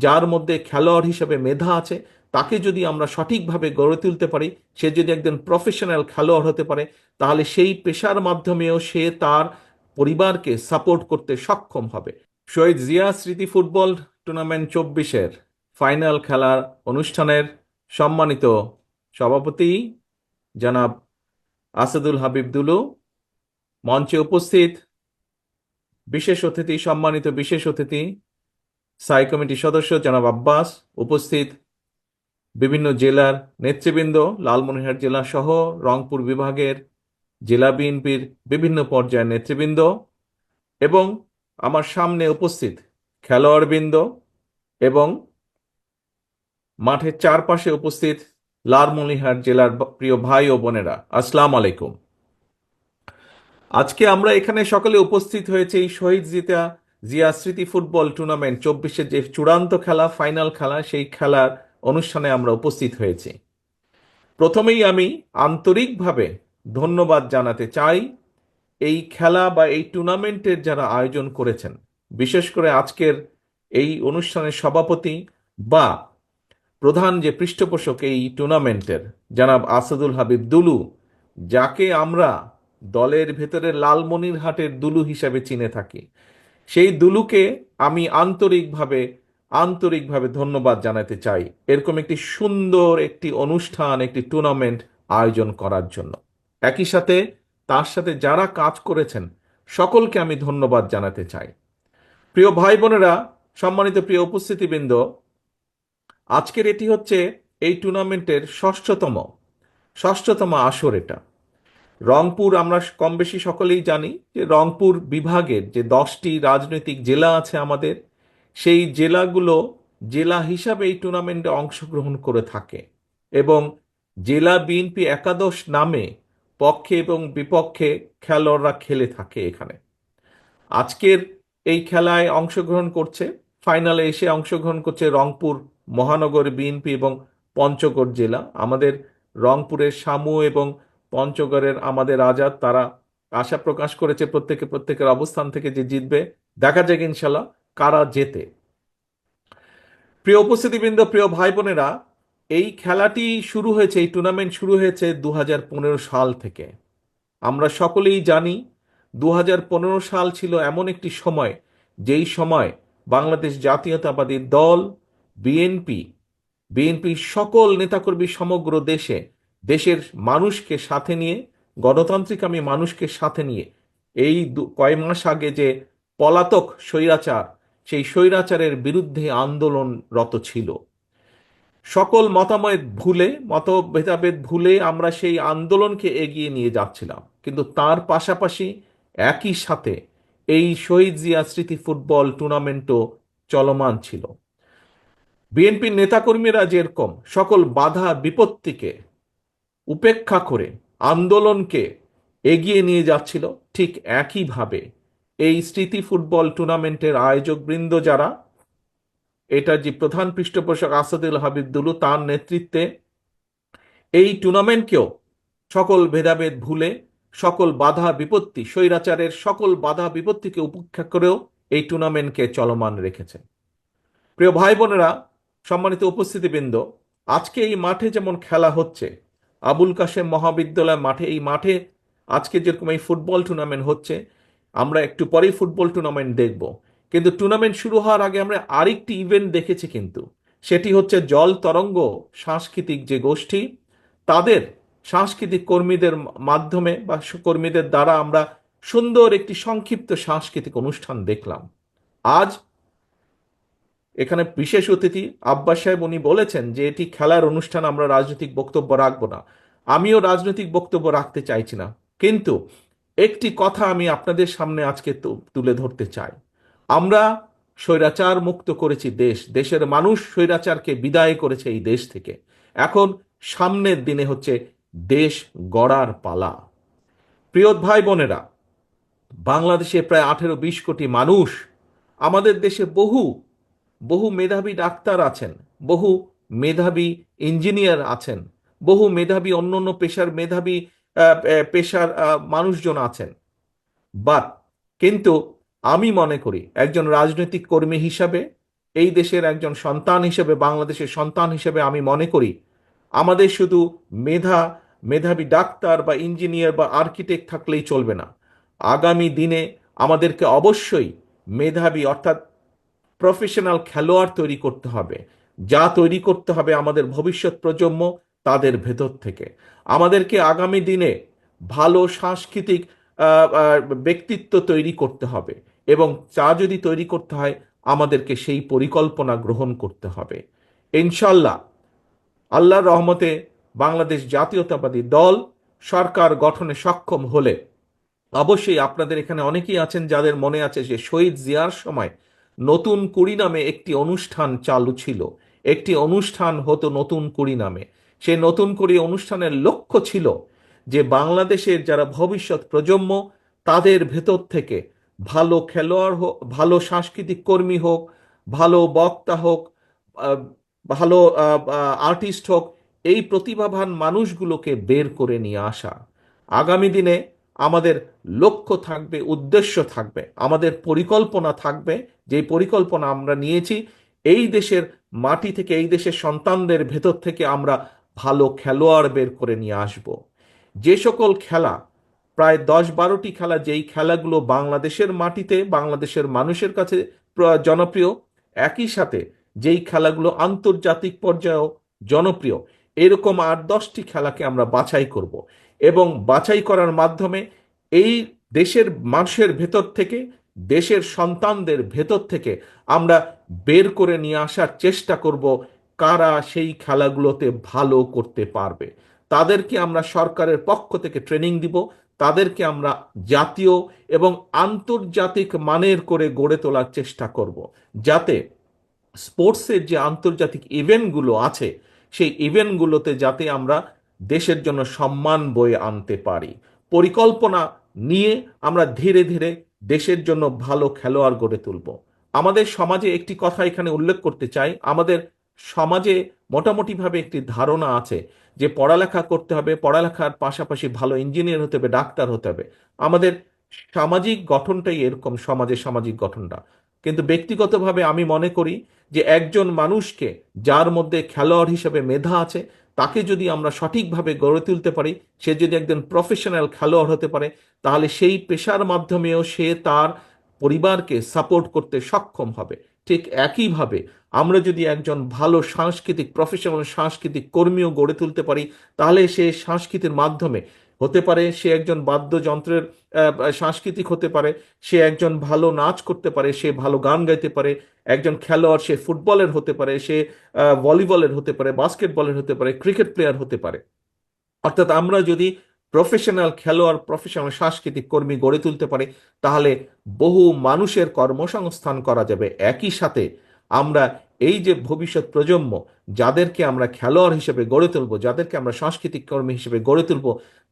যার মধ্যে খেলোয়াড় হিসেবে মেধা আছে, তাকে যদি আমরা সঠিকভাবে গড়ে তুলতে পারি, সে যদি একজন প্রফেশনাল খেলোয়াড় হতে পারে, তাহলে সেই পেশার মাধ্যমেও সে তার পরিবারকে সাপোর্ট করতে সক্ষম হবে। শহীদ জিয়া স্মৃতি ফুটবল টুর্নামেন্ট 24-এর ফাইনাল খেলার অনুষ্ঠানের সম্মানিত সভাপতি জনাব আসাদুল হাবিব দুলু, মঞ্চে উপস্থিত বিশেষ অতিথি, সম্মানিত বিশেষ অতিথি স্থায়ী কমিটির সদস্য জনাব আব্বাস, উপস্থিত বিভিন্ন জেলার নেতৃবৃন্দ, লালমনিরহাট জেলা সহ রংপুর বিভাগের জেলা বিএনপির বিভিন্ন পর্যায়ের নেতৃবৃন্দ, এবং আমার সামনে উপস্থিত খেলোয়াড়বৃন্দ এবং মাঠের চারপাশে উপস্থিত লালমনিরহাট জেলার প্রিয় ভাই ও বোনেরা, আসসালামু আলাইকুম। আজকে আমরা এখানে সকলে উপস্থিত হয়েছে এই শহীদ জিয়া স্মৃতি ফুটবল টুর্নামেন্ট 24-এর যে চূড়ান্ত খেলা, ফাইনাল খেলা, সেই খেলার অনুষ্ঠানে আমরা উপস্থিত হয়েছি। প্রথমেই আমি আন্তরিকভাবে ধন্যবাদ জানাতে চাই এই খেলা বা এই টুর্নামেন্টের যারা আয়োজন করেছেন, বিশেষ করে আজকের এই অনুষ্ঠানের সভাপতি বা প্রধান যে পৃষ্ঠপোষক এই টুর্নামেন্টের, জনাব আসাদুল হাবিব দুলু, যাকে আমরা দলের ভেতরে লালমনিরহাটের দুলু হিসাবে চিনে থাকি। সেই দুলুকে আমি আন্তরিকভাবে ধন্যবাদ জানাতে চাই এরকম একটি সুন্দর একটি অনুষ্ঠান, একটি টুর্নামেন্ট আয়োজন করার জন্য। একই সাথে তার সাথে যারা কাজ করেছেন সকলকে আমি ধন্যবাদ জানাতে চাই। প্রিয় ভাই বোনেরা, সম্মানিত প্রিয় উপস্থিতিবৃন্দ, আজকের এটি হচ্ছে এই টুর্নামেন্টের ষষ্ঠতম আসর। এটা রংপুর, আমরা কম বেশি সকলেই জানি যে রংপুর বিভাগের যে 10টি রাজনৈতিক জেলা আছে আমাদের, সেই জেলাগুলো জেলা হিসাবে এই টুর্নামেন্টে অংশগ্রহণ করে থাকে এবং জেলা বিএনপি একাদশ নামে পক্ষে এবং বিপক্ষে খেলোয়াড়রা খেলে থাকে এখানে। আজকের এই খেলায় অংশগ্রহণ করছে, ফাইনালে এসে অংশগ্রহণ করছে রংপুর মহানগর বিএনপি এবং পঞ্চগড় জেলা। আমাদের রংপুরের শামু এবং পঞ্চগড়ের আমাদের আজাদ, তারা আশা প্রকাশ করেছে প্রত্যেকের অবস্থান থেকে যে জিতবে। দেখা যাক ইনশাল্লাহ কারা জেতে। প্রিয় উপস্থিতিবৃন্দ, প্রিয় ভাই বোনেরা, এই খেলাটি শুরু হয়েছে, এই টুর্নামেন্ট শুরু হয়েছে 2015 সাল থেকে। আমরা সকলেই জানি 2015 সাল ছিল এমন একটি সময়, যেই সময় বাংলাদেশ জাতীয়তাবাদী দল, বিএনপি, বিএনপির সকল নেতাকর্মী সমগ্র দেশের মানুষকে সাথে নিয়ে, গণতান্ত্রিক আমি মানুষকে সাথে নিয়ে, এই কয় মাস আগে যে পলাতক স্বৈরাচার, সেই স্বৈরাচারের বিরুদ্ধে আন্দোলনরত ছিল। সকল মতভেদাভেদ ভুলে আমরা সেই আন্দোলনকে এগিয়ে নিয়ে যাচ্ছিলাম, কিন্তু তার পাশাপাশি একই সাথে এই শহীদ জিয়া স্মৃতি ফুটবল টুর্নামেন্টও চলমান ছিল। বিএনপির নেতাকর্মীরা যেরকম সকল বাধা বিপত্তিকে উপেক্ষা করে আন্দোলনকে এগিয়ে নিয়ে যাচ্ছিল, ঠিক একইভাবে এই স্মৃতি ফুটবল টুর্নামেন্টের আয়োজক বৃন্দ যারা, এটা যে প্রধান পৃষ্ঠপোষক আসাদুল হাবিব দুলু, তার নেতৃত্বে এই টুর্নামেন্টকেও সকল ভেদাভেদ ভুলে, সকল বাধা বিপত্তি, স্বৈরাচারের সকল বাধা বিপত্তিকে উপেক্ষা করেও এই টুর্নামেন্টকে চলমান রেখেছে। প্রিয় ভাই বোনেরা, সম্মানিত উপস্থিতিবৃন্দ, আজকে এই মাঠে যেমন খেলা হচ্ছে, আবুল কাশেম মহাবিদ্যালয় মাঠে, এই মাঠে আজকে যেরকম এই ফুটবল টুর্নামেন্ট হচ্ছে, আমরা একটু পরেই ফুটবল টুর্নামেন্ট দেখব। কিন্তু টুর্নামেন্ট শুরু হওয়ার আগে আমরা আরেকটি ইভেন্ট দেখেছি, কিন্তু সেটি হচ্ছে জল তরঙ্গ সাংস্কৃতিক যে গোষ্ঠী, তাদের সাংস্কৃতিক কর্মীদের মাধ্যমে বা কর্মীদের দ্বারা আমরা সুন্দর একটি সংক্ষিপ্ত সাংস্কৃতিক অনুষ্ঠান দেখলাম। আজ এখানে বিশেষ অতিথি আব্বাস সাহেব, উনি বলেছেন যে এটি খেলার অনুষ্ঠান, আমরা রাজনৈতিক বক্তব্য রাখবো না। আমিও রাজনৈতিক বক্তব্য রাখতে চাইছি না, কিন্তু একটি কথা আমি আপনাদের সামনে আজকে তুলে ধরতে চাই। আমরা স্বৈরাচার মুক্ত করেছি দেশের মানুষ স্বৈরাচারকে বিদায় করেছে এই দেশ থেকে। এখন সামনের দিনে হচ্ছে দেশ গড়ার পালা। প্রিয় ভাই বোনেরা, বাংলাদেশে প্রায় 18-20 কোটি মানুষ। আমাদের দেশে বহু বহু মেধাবী ডাক্তার আছেন, বহু মেধাবী ইঞ্জিনিয়ার আছেন, বহু মেধাবী অন্য পেশার মেধাবী পেশার মানুষজন আছেন। বাট কিন্তু আমি মনে করি একজন রাজনৈতিক কর্মী হিসাবে এই দেশের একজন সন্তান হিসেবে, বাংলাদেশের সন্তান হিসেবে আমি মনে করি আমাদের শুধু মেধাবী ডাক্তার বা ইঞ্জিনিয়ার বা আর্কিটেক্ট থাকলেই চলবে না। আগামী দিনে আমাদেরকে অবশ্যই মেধাবী অর্থাৎ প্রফেশনাল খেলোয়াড় তৈরি করতে হবে, যা তৈরি করতে হবে আমাদের ভবিষ্যৎ প্রজন্ম তাদের ভেতর থেকে। আমাদেরকে আগামী দিনে ভালো সাংস্কৃতিক ব্যক্তিত্ব তৈরি করতে হবে, এবং চা যদি তৈরি করতে হয় আমাদেরকে সেই পরিকল্পনা গ্রহণ করতে হবে। ইনশাল্লাহ আল্লাহর রহমতে বাংলাদেশ জাতীয়তাবাদী দল সরকার গঠনে সক্ষম হলে অবশ্যই আপনাদের এখানে অনেকেই আছেন যাদের মনে আছে যে শহীদ জিয়ার সময় নতুন কুড়ি নামে একটি অনুষ্ঠান চালু ছিল। একটি অনুষ্ঠান হতো নতুন কুড়ি নামে। সেই নতুন কুড়ি অনুষ্ঠানের লক্ষ্য ছিল যে বাংলাদেশের যারা ভবিষ্যৎ প্রজন্ম তাদের ভেতর থেকে ভালো খেলোয়াড় হোক, ভালো সাংস্কৃতিক কর্মী হোক, ভালো বক্তা হোক, আহ, ভালো আর্টিস্ট হোক, এই প্রতিভাবান মানুষগুলোকে বের করে নিয়ে আসা। আগামী দিনে আমাদের লক্ষ্য থাকবে, উদ্দেশ্য থাকবে, আমাদের পরিকল্পনা থাকবে। যে পরিকল্পনা আমরা নিয়েছি, এই দেশের মাটি থেকে, এই দেশের সন্তানদের ভেতর থেকে আমরা ভালো খেলোয়াড় বের করে নিয়ে আসব। যে সকল খেলা, প্রায় 10-12টি খেলা, যেই খেলাগুলো বাংলাদেশের মাটিতে বাংলাদেশের মানুষের কাছে জনপ্রিয়, একই সাথে যেই খেলাগুলো আন্তর্জাতিক পর্যায়েও জনপ্রিয়, এরকম 8-10টি খেলাকে আমরা বাছাই করব, এবং বাছাই করার মাধ্যমে এই দেশের মানুষের ভেতর থেকে, দেশের সন্তানদের ভেতর থেকে আমরা বের করে নিয়ে আসার চেষ্টা করব কারা সেই খেলাগুলোতে ভালো করতে পারবে। তাদেরকে আমরা সরকারের পক্ষ থেকে ট্রেনিং দিব, তাদেরকে আমরা জাতীয় এবং আন্তর্জাতিক মানের করে গড়ে তোলার চেষ্টা করব, যাতে স্পোর্টসের যে আন্তর্জাতিক ইভেন্টগুলো আছে সেই ইভেন্টগুলোতে যাতে আমরা দেশের জন্য সম্মান বয়ে আনতে পারি। পরিকল্পনা নিয়ে আমরা ধীরে ধীরে দেশের জন্য ভালো খেলোয়াড় গড়ে তুলব। আমাদের সমাজে একটি কথা এখানে উল্লেখ করতে চাই, আমাদের সমাজে মোটামুটিভাবে একটি ধারণা আছে যে পড়ালেখা করতে হবে, পড়ালেখার পাশাপাশি ভালো ইঞ্জিনিয়ার হতে হবে, ডাক্তার হতে হবে। আমাদের সামাজিক গঠনটাই এরকম, সমাজের সামাজিক গঠনটা। কিন্তু ব্যক্তিগতভাবে আমি মনে করি যে একজন মানুষকে, যার মধ্যে খেলোয়াড় হিসেবে মেধা আছে, তাকে যদি আমরা সঠিকভাবে গড়ে তুলতে পারি, সে যদি একজন প্রফেশনাল খেলোয়াড় হতে পারে, তাহলে সেই পেশার মাধ্যমেও সে তার পরিবারকে সাপোর্ট করতে সক্ষম হবে। ঠিক একইভাবে আমরা যদি একজন ভালো সাংস্কৃতিক প্রফেশনাল সাংস্কৃতিক কর্মীও গড়ে তুলতে পারি, তাহলে সে সংস্কৃতির মাধ্যমে হতে পারে, সে একজন বাদ্যযন্ত্রের সাংস্কৃতিক হতে পারে, সে একজন ভালো নাচ করতে পারে, সে ভালো গান গাইতে পারে, একজন খেলোয়াড় সে ফুটবলের হতে পারে, সে ভলিবলের হতে পারে, বাস্কেটবলের হতে পারে, ক্রিকেট প্লেয়ার হতে পারে। অর্থাৎ আমরা যদি প্রফেশনাল খেলোয়াড়, প্রফেশনাল সাংস্কৃতিক কর্মী গড়ে তুলতে পারি, তাহলে বহু মানুষের কর্মসংস্থান করা যাবে। একই সাথে আমরা এই যে ভবিষ্যৎ প্রজন্ম, যাদেরকে আমরা খেলোয়াড় হিসেবে গড়ে তুলব, যাদেরকে আমরা সাংস্কৃতিক কর্মী হিসেবে গড়ে তুলব,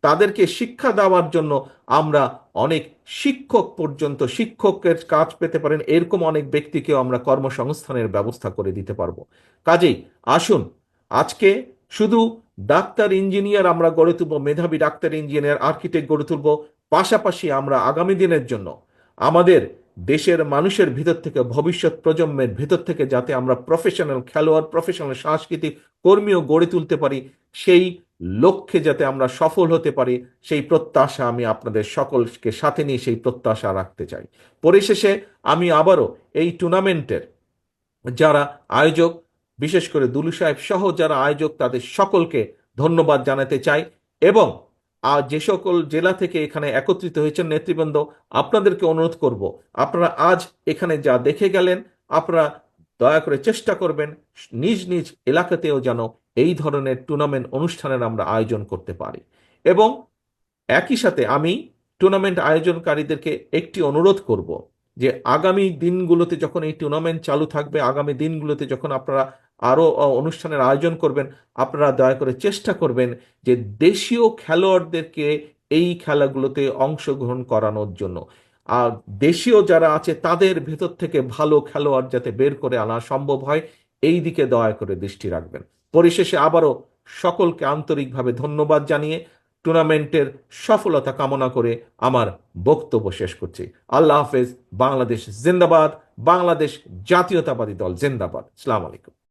তাদেরকে শিক্ষা দেওয়ার জন্য আমরা অনেক শিক্ষক পর্যন্ত, শিক্ষকের কাজ পেতে পারেন এরকম অনেক ব্যক্তিকেও আমরা কর্মসংস্থানের ব্যবস্থা করে দিতে পারবো। কাজেই আসুন, আজকে শুধু ডাক্তার ইঞ্জিনিয়ার আমরা গড়ে তুলব, মেধাবী ডাক্তার ইঞ্জিনিয়ার আর্কিটেক্ট গড়ে তুলব, পাশাপাশি আমরা আগামী দিনের জন্য আমাদের দেশের মানুষের ভিতর থেকে, ভবিষ্যৎ প্রজন্মের ভিতর থেকে যাতে আমরা প্রফেশনাল খেলোয়াড়, প্রফেশনাল সাংস্কৃতিক কর্মীও গড়ে তুলতে পারি, সেই লক্ষ্যে যাতে আমরা সফল হতে পারি, সেই প্রত্যাশা আমি আপনাদের সকলকে সাথে নিয়ে সেই প্রত্যাশা রাখতে চাই। পরিশেষে আমি আবারও এই টুর্নামেন্টের যারা আয়োজক, বিশেষ করে দুলু সাহেব সহ যারা আয়োজক, তাদের সকলকে ধন্যবাদ জানাতে চাই। এবং যে সকল জেলা থেকে এখানে একত্রিত হয়েছেন নেতৃবৃন্দ, আপনাদেরকে অনুরোধ করব, আপনারা আজ এখানে যা দেখে গেলেন, আপনারা দয়া করে চেষ্টা করবেন নিজ নিজ এলাকাতেও যেন এই ধরনের টুর্নামেন্ট অনুষ্ঠানের আমরা আয়োজন করতে পারি। এবং একই সাথে আমি টুর্নামেন্ট আয়োজনকারীদেরকে একটি অনুরোধ করব যে আগামী দিনগুলোতে যখন এই টুর্নামেন্ট চালু থাকবে, আগামী দিনগুলোতে যখন আপনারা আরো অনুষ্ঠানের আয়োজন করবেন, আপনারা দয়া করে চেষ্টা করবেন যে দেশীয় খেলোয়াড়দেরকে এই খেলাগুলোতে অংশগ্রহণ করানোর জন্য। আর দেশীয় যারা আছে তাদের ভেতর থেকে ভালো খেলোয়াড় যাতে বের করে আনা সম্ভব হয়, এই দিকে দয়া করে দৃষ্টি রাখবেন। পরিশেষে আবারও সকলকে আন্তরিকভাবে ধন্যবাদ জানিয়ে টুর্নামেন্টের সফলতা কামনা করে আমার বক্তব্য শেষ করছি। আল্লাহ হাফেজ। বাংলাদেশ জিন্দাবাদ। বাংলাদেশ জাতীয়তাবাদী দল জিন্দাবাদ। আসসালামু আলাইকুম।